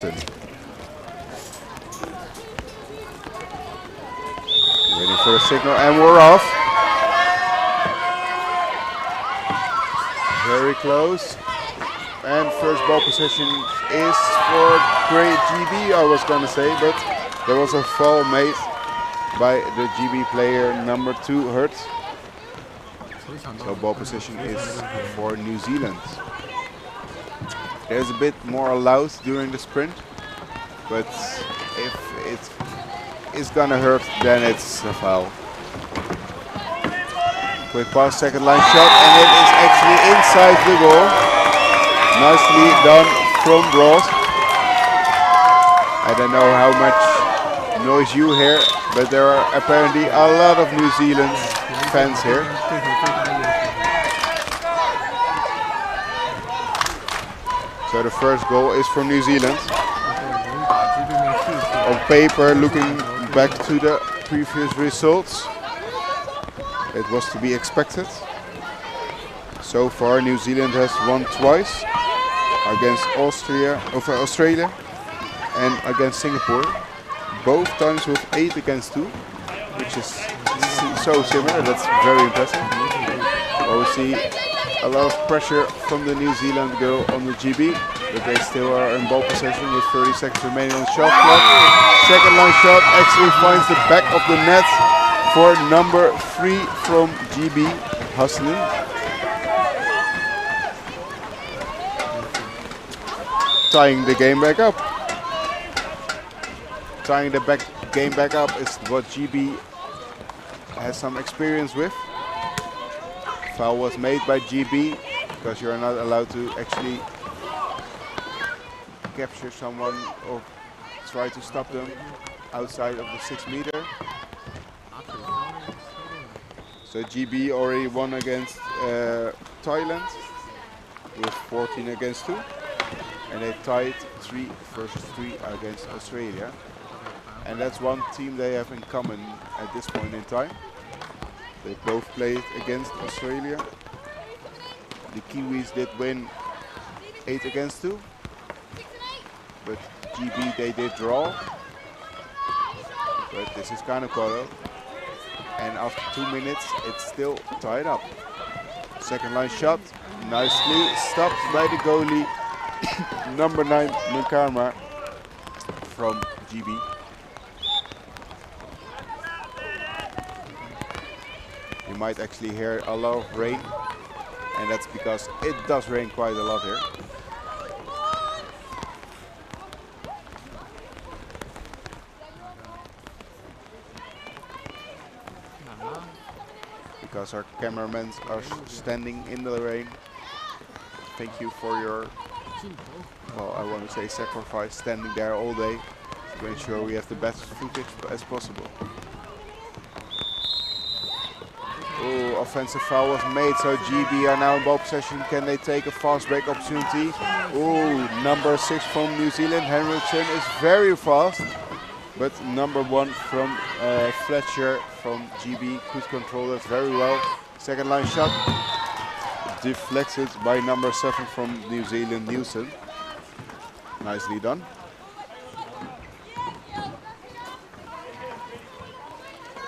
Waiting for the signal, and we're off. Very close. And first ball possession is for great GB, I was going to say, but there was a foul made by the GB player number 2, Hertz. So ball possession is for New Zealand. There's a bit more allowed during the sprint, but if it is going to hurt, then it's a foul. Quick pass, second line shot, and it is actually inside the goal. Nicely done from Bros. I don't know how much noise you hear, but there are apparently a lot of New Zealand fans here. So the first goal is from New Zealand. On paper, looking back to the previous results, it was to be expected. So far, New Zealand has won twice against Australia and against Singapore. Both times with 8-2, which is so similar. That's very impressive. Well, we see a lot of pressure from the New Zealand girl on the GB, but they still are in ball possession with 30 seconds remaining on the shot clock. Second line shot actually finds the back of the net for number 3 from GB, Huzhou. Tying the game back up. Tying the game back up is what GB has some experience with. Foul was made by GB because you're not allowed to actually capture someone or try to stop them outside of the 6 meter. So GB already won against Thailand with 14-2, and they tied 3 versus 3 against Australia. And that's one team they have in common at this point in time. They both played against Australia. The Kiwis did win 8-2, but GB they did draw. But this is Canoe-Kayak, and after 2 minutes it's still tied up. Second line shot, nicely stopped by the goalie, number 9 Nkarma from GB. You might actually hear a lot of rain, and that's because it does rain quite a lot here. Because our cameramen are standing in the rain. Thank you for your, well, I want to say sacrifice, standing there all day to ensure we have the best footage as possible. Oh, offensive foul was made, so GB are now in ball possession. Can they take a fast break opportunity? Oh, number 6 from New Zealand, Henriksen, is very fast. But number 1 from Fletcher from GB could control it very well. Second line shot, deflected by number 7 from New Zealand, Nielsen. Nicely done.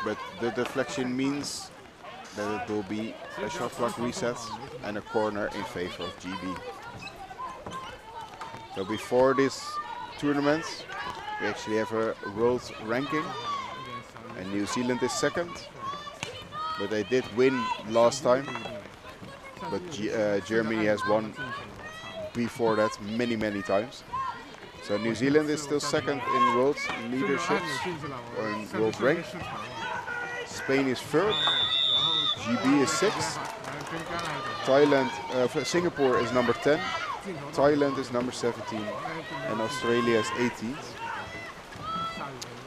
But the deflection means that it will be a shot clock reset and a corner in favor of GB. So before this tournament, we actually have a world ranking, and New Zealand is 2nd, but they did win last time. But Germany has won before that many times. So New Zealand is still 2nd in world leaderships or in world rank. Spain is 3rd. GB is 6th. Singapore is number 10. Thailand is number 17, and Australia is 18th.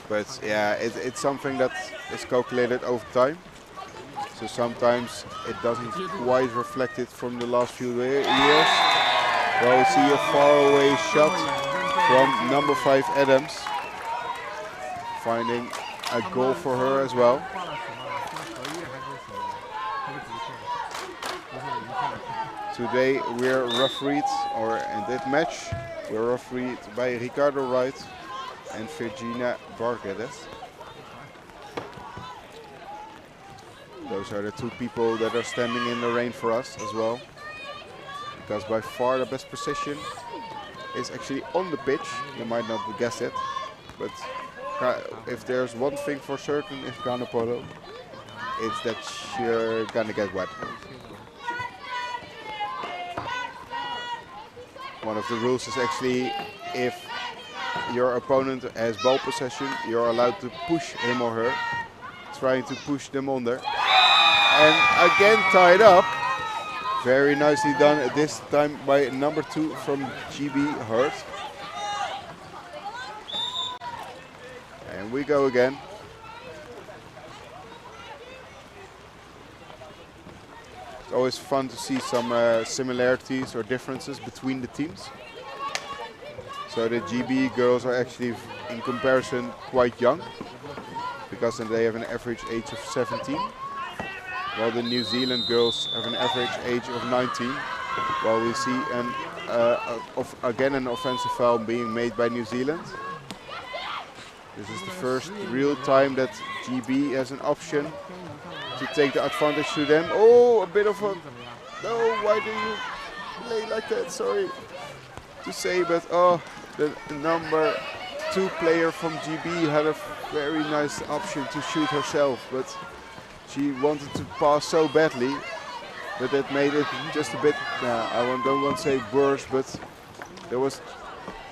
But yeah, it's something that is calculated over time. So sometimes it doesn't quite reflect it from the last few years. Well, we see a faraway shot from number 5 Adams, finding a goal for her as well. Today we're refereed, or in that match, were refereed by Ricardo Wright and Virginia Vargas. Those are the two people that are standing in the rain for us as well. Because by far the best position is actually on the pitch. You might not guess it, but if there's one thing for certain in Canoe Polo, it's that you're gonna get wet. One of the rules is actually if your opponent has ball possession, you're allowed to push him or her, trying to push them under. And again tied up. Very nicely done, this time by number 2 from GB Hurt. And we go again. It's always fun to see some similarities or differences between the teams. So the GB girls are actually, in comparison, quite young, because they have an average age of 17. While the New Zealand girls have an average age of 19. While we see again an offensive foul being made by New Zealand. This is the first real time that GB has an option to take the advantage to them. Oh, a bit of a... No, why do you play like that? Sorry to say, but oh, the number 2 player from GB had a very nice option to shoot herself, but she wanted to pass so badly, but that made it just a bit, don't want to say worse, but there was,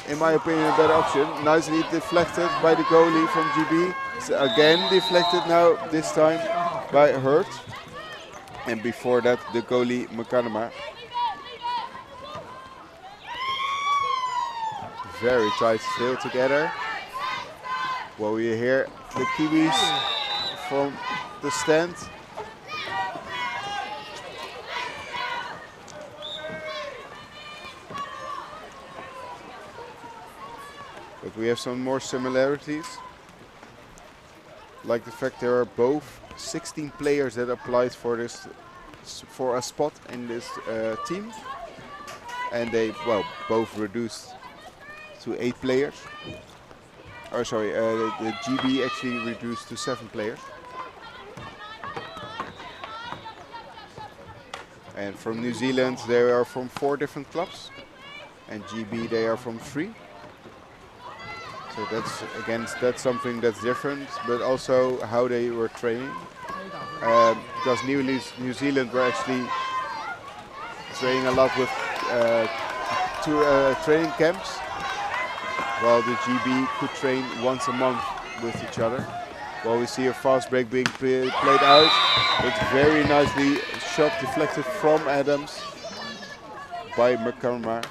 in my opinion, a better option. Nicely deflected by the goalie from GB. So again deflected now, this time by Hurt. And before that, the goalie Makanama. Very tight still together. Well, we hear the Kiwis from the stand. But we have some more similarities, like the fact there are both 16 players that applied for this, for a spot in this team, and they both reduced to 8 players. Oh, sorry, the GB actually reduced to 7 players. And from New Zealand, they are from 4 different clubs, and GB they are from 3. So that's something that's different, but also how they were training. Because New Zealand were actually training a lot with 2 training camps, while the GB could train once a month with each other. While we see a fast break being played out, it's very nicely shot deflected from Adams by McCormack.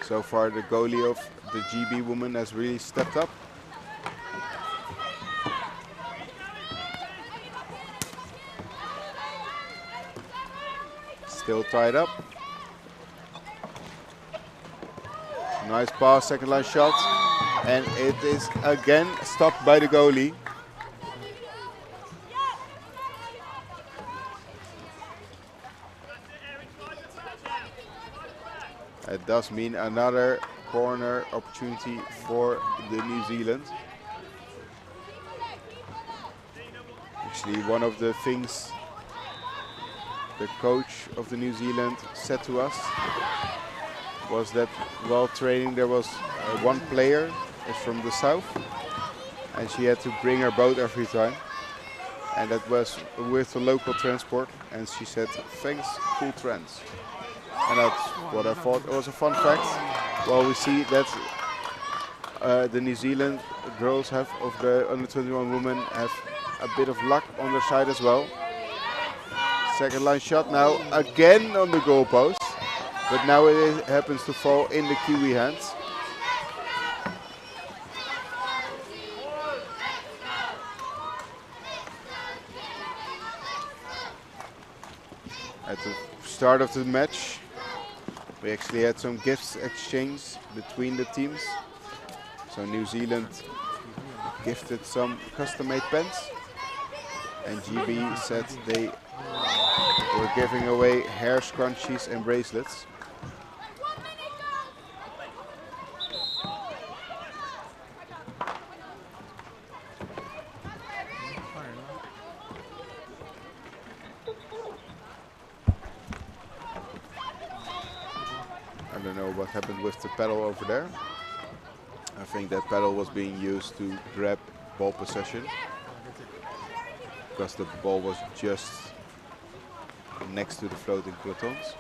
So far the goalie of the GB woman has really stepped up. Still tied up. Nice pass, second line shot. And it is again stopped by the goalie. It does mean another corner opportunity for the New Zealand. Actually, one of the things the coach of the New Zealand said to us was that while training there was one player from the south, and she had to bring her boat every time, and that was with the local transport, and she said, "Thanks, cool trends." And that's what I thought. It was a fun fact. Well, we see that the New Zealand girls have, of the under-21 women, have a bit of luck on their side as well. Second line shot now, again on the goalpost, but now it happens to fall in the Kiwi hands. At the start of the match, we actually had some gifts exchange between the teams. So New Zealand gifted some custom-made pens, and GB said they were giving away hair scrunchies and bracelets. I don't know what happened with the pedal over there. I think that pedal was being used to grab ball possession because the ball was just next to the floating pelotons.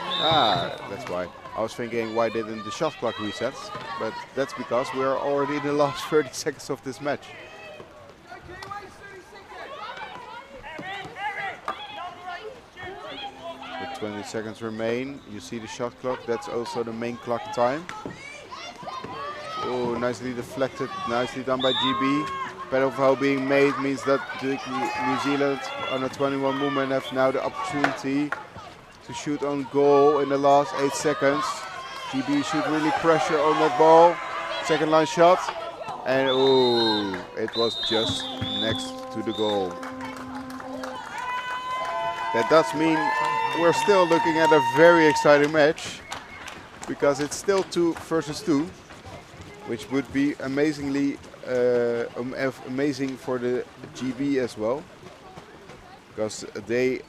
Ah, that's why. I was thinking, why didn't the shot clock reset? But that's because we are already in the last 30 seconds of this match. With 20 seconds remain, you see the shot clock. That's also the main clock time. Oh, nicely deflected, nicely done by GB. Pedal foul being made means that the New Zealand under 21 women have now the opportunity to shoot on goal in the last 8 seconds. GB should really pressure on that ball. Second line shot. And oh, it was just next to the goal. That does mean we're still looking at a very exciting match because it's still 2 versus 2, which would be amazingly amazing for the GB as well, because they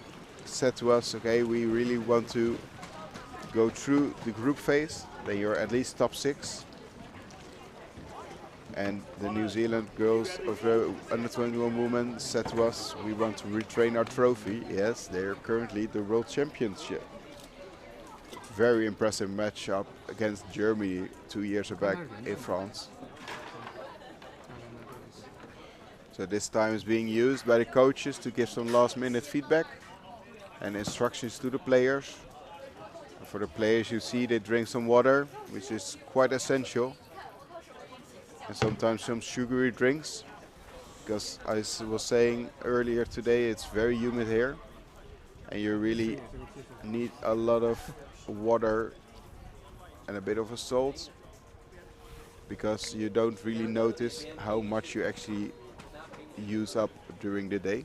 said to us, okay, we really want to go through the group phase, then you're at least top 6. And the New Zealand girls of the under 21 women said to us, we want to retrain our trophy. Yes, they are currently the world championship. Very impressive matchup against Germany 2 years back in France. So this time is being used by the coaches to give some last minute feedback and instructions to the players. And for the players, you see they drink some water, which is quite essential. And sometimes some sugary drinks, because I was saying earlier today, it's very humid here and you really need a lot of water and a bit of a salt, because you don't really notice how much you actually use up during the day.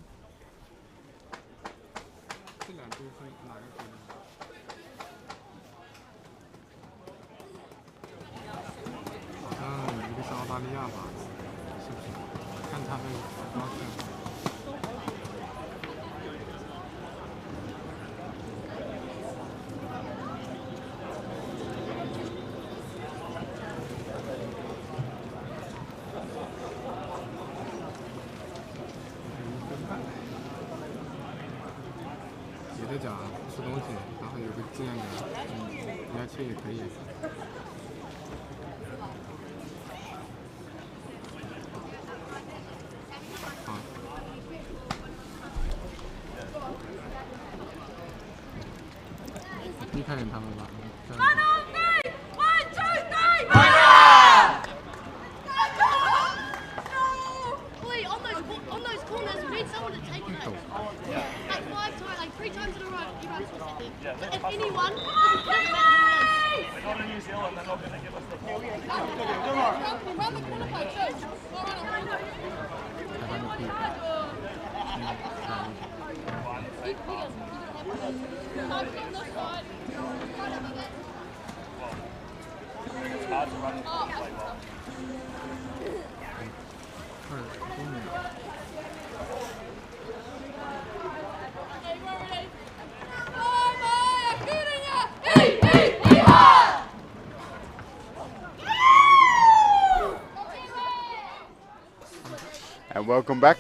And welcome back.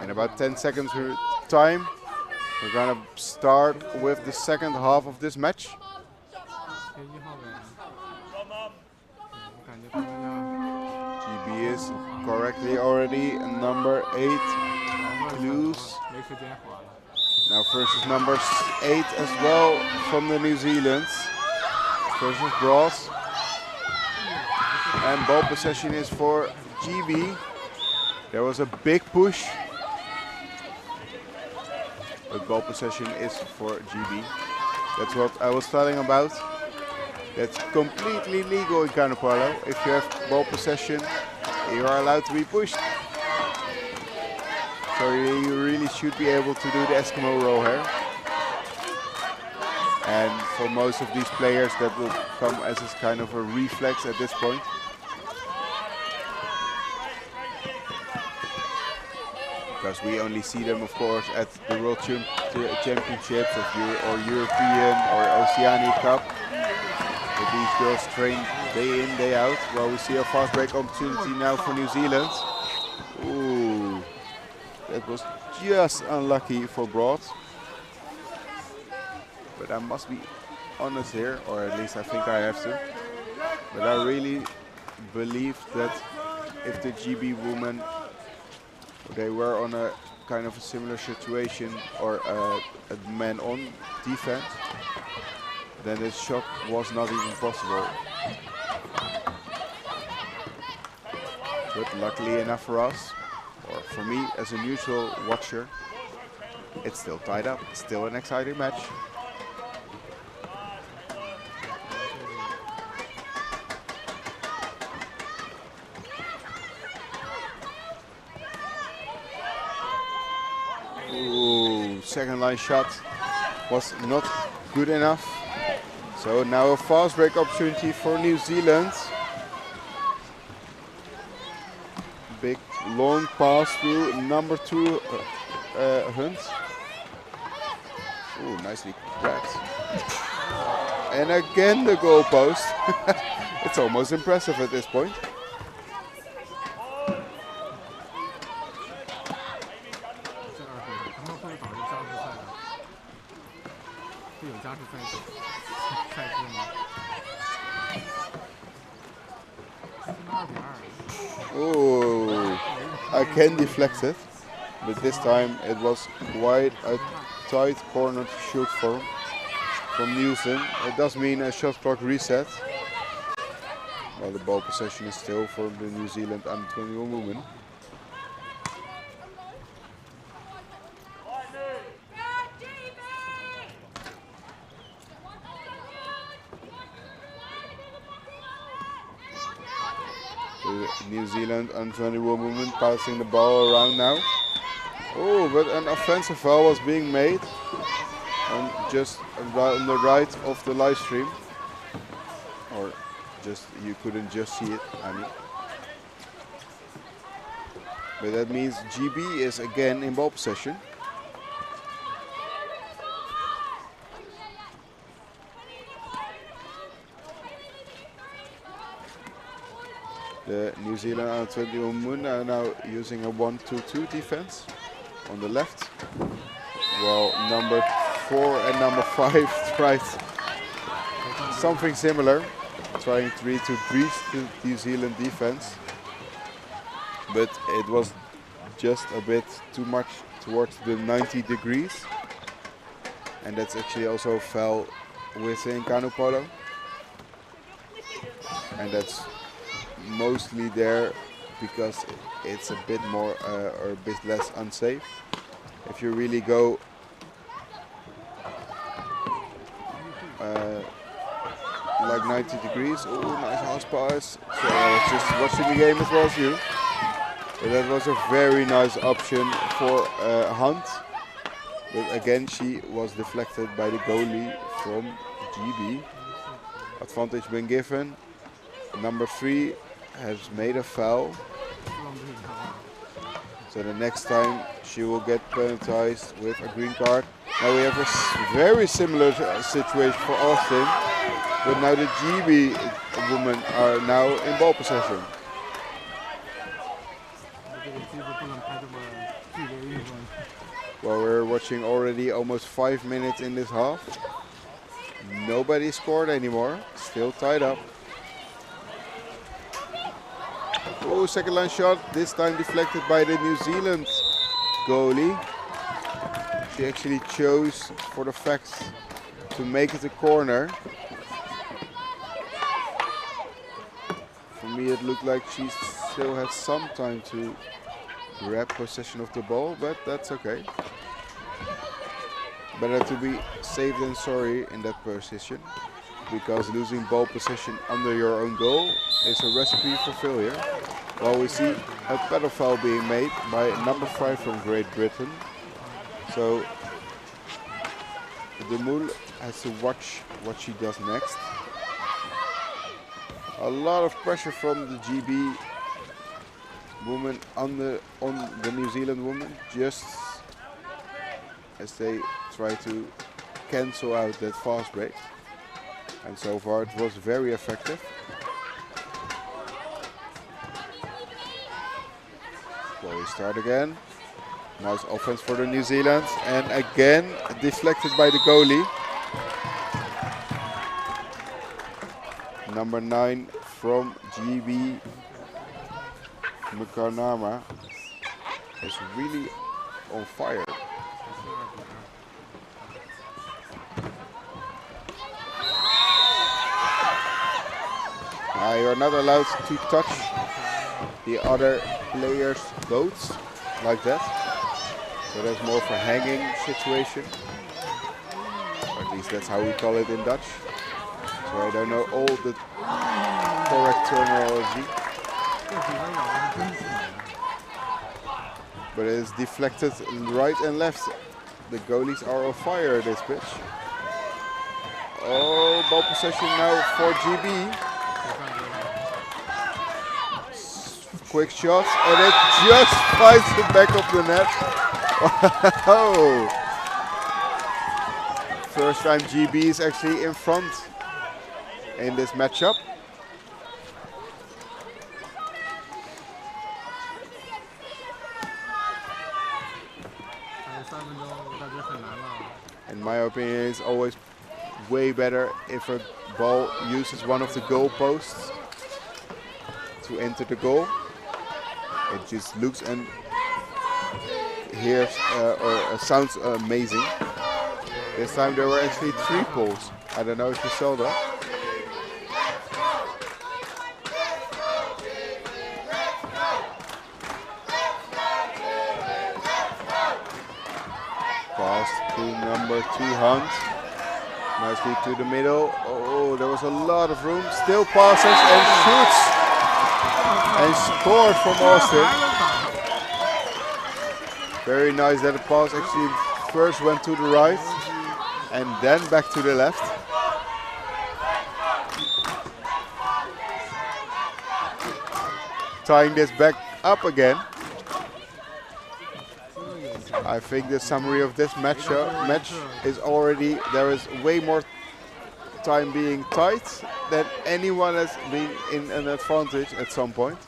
In about 10 seconds time, we're gonna start with the second half of this match. GB is correctly already number 8, loose. Now versus number 8 as well from the New Zealands versus Bros. And ball possession is for GB. There was a big push, but ball possession is for GB. That's what I was telling about. That's completely legal in Canoe-Polo. If you have ball possession, you are allowed to be pushed. So you really should be able to do the Eskimo roll here. And for most of these players, that will come as a kind of a reflex at this point. because we only see them, of course, at the World Championships or European or Oceania Cup. But these girls train day in, day out. Well, we see a fast break opportunity now for New Zealand. Ooh, that was just unlucky for Broad. But I must be honest here, or at least I think I have to. But I really believe that if the GB women, they were on a kind of a similar situation or a man-on defense, then this shot was not even possible. But luckily enough for us, or for me as a neutral watcher, it's still tied up. It's still an exciting match. Ooh, second line shot was not good enough. So now a fast break opportunity for New Zealand. Big long pass to number 2 Hunt. Ooh, nicely grabbed. And again the goal post. It's almost impressive at this point. Oh, I can deflect it, but this time it was quite a tight corner to shoot from Nielsen. It does mean a shot clock reset. While the ball possession is still for the New Zealand under-21 women. The New Zealand under-21 women passing the ball around now. Oh, but an offensive foul was being made on just on the right of the live stream. Or just, you couldn't just see it, I mean. But that means GB is again in ball possession. The New Zealand under-21 women are now using a 1-2-2 defense on the left, while number 4 and number 5 tried something similar, trying to breach the New Zealand defense, but it was just a bit too much towards the 90 degrees, and that's actually also a foul within Canoe Polo, and that's mostly there because it's a bit more or a bit less unsafe. If you really go like 90 degrees, oh, nice house pass. So I was just watching the game as well as you. But that was a very nice option for Hunt. But again, she was deflected by the goalie from GB. Advantage been given. Number 3 has made a foul. So the next time she will get penalized with a green card. Now we have a very similar situation for Austin, but now the GB women are now in ball possession. Well, we're watching already almost 5 minutes in this half. Nobody scored anymore, still tied up. Oh, second line shot, this time deflected by the New Zealand goalie. She actually chose for the facts to make it a corner. For me it looked like she still had some time to grab possession of the ball, but that's okay. Better to be safe than sorry in that position, because losing ball possession under your own goal is a recipe for failure. Well, we see a pedal foul being made by number 5 from Great Britain. So the Moule has to watch what she does next. A lot of pressure from the GB woman on the New Zealand woman, just as they try to cancel out that fast break. And so far it was very effective. Well, we start again. Nice offense for the New Zealand, and again deflected by the goalie. Number 9 from GB, Mukanama, is really on fire. You're not allowed to touch the other players' boats like that. So that's more for hanging situation. Or at least that's how we call it in Dutch. So I don't know all the correct terminology. But it is deflected right and left. The goalies are on fire this pitch. Oh, ball possession now for GB. Quick shot, and it just finds the back of the net. Wow. First time GB is actually in front in this matchup. In my opinion, it's always way better if a ball uses one of the goal posts to enter the goal. It just looks and hears or sounds amazing. This time there were actually 3 poles. I don't know if you saw that. Pass to number 2 Hunt. Nicely to the middle. Oh, there was a lot of room. Still passes and shoots. And scored from Austin. Very nice that the pass actually first went to the right and then back to the left. Tying this back up again. I think the summary of this match is already, there is way more time being tight than anyone has been in an advantage at some point.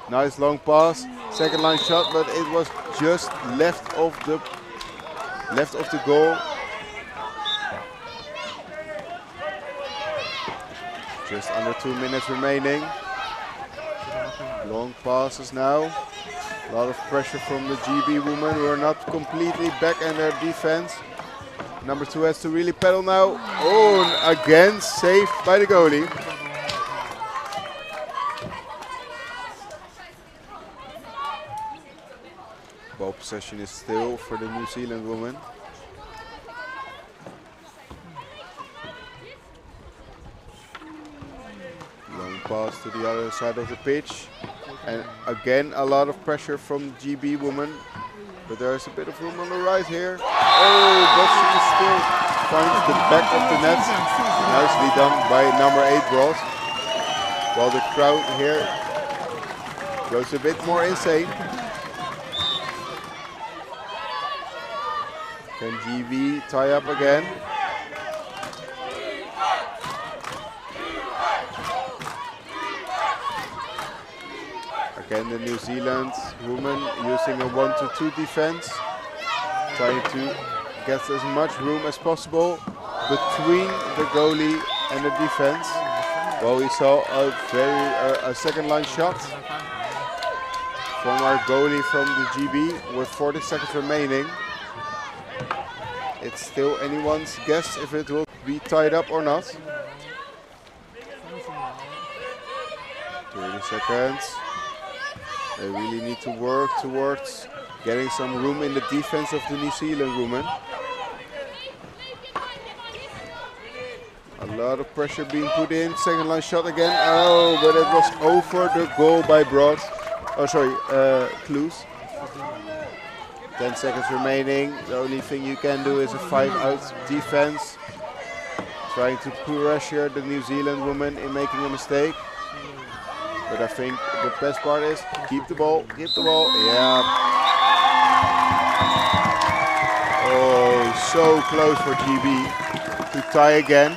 Nice long pass, second line shot, but it was just left of the goal. Just under 2 minutes remaining. Long passes now. A lot of pressure from the GB women who are not completely back in their defense. Number 2 has to really pedal now. Oh, and again saved by the goalie. Ball possession is still for the New Zealand woman. Long pass to the other side of the pitch. And again a lot of pressure from the GB woman. But there is a bit of room on the right here. Oh, but she still finds the back of the net. Nicely done by number 8 Broad. While the crowd here goes a bit more insane. Can GB tie up again? Again, the New Zealand woman using a 1-2 defense, trying to get as much room as possible between the goalie and the defense. Well, we saw a second line shot from our goalie from the GB with 40 seconds remaining. It's still anyone's guess if it will be tied up or not. 30 seconds. They really need to work towards getting some room in the defense of the New Zealand women. A lot of pressure being put in. Second line shot again. Oh, but it was over the goal by Broad. Oh, sorry, Kloos. 10 seconds remaining. The only thing you can do is a 5-out defense. Trying to pressure the New Zealand woman in making a mistake. But I think the best part is keep the ball, yeah. Oh, so close for GB to tie again.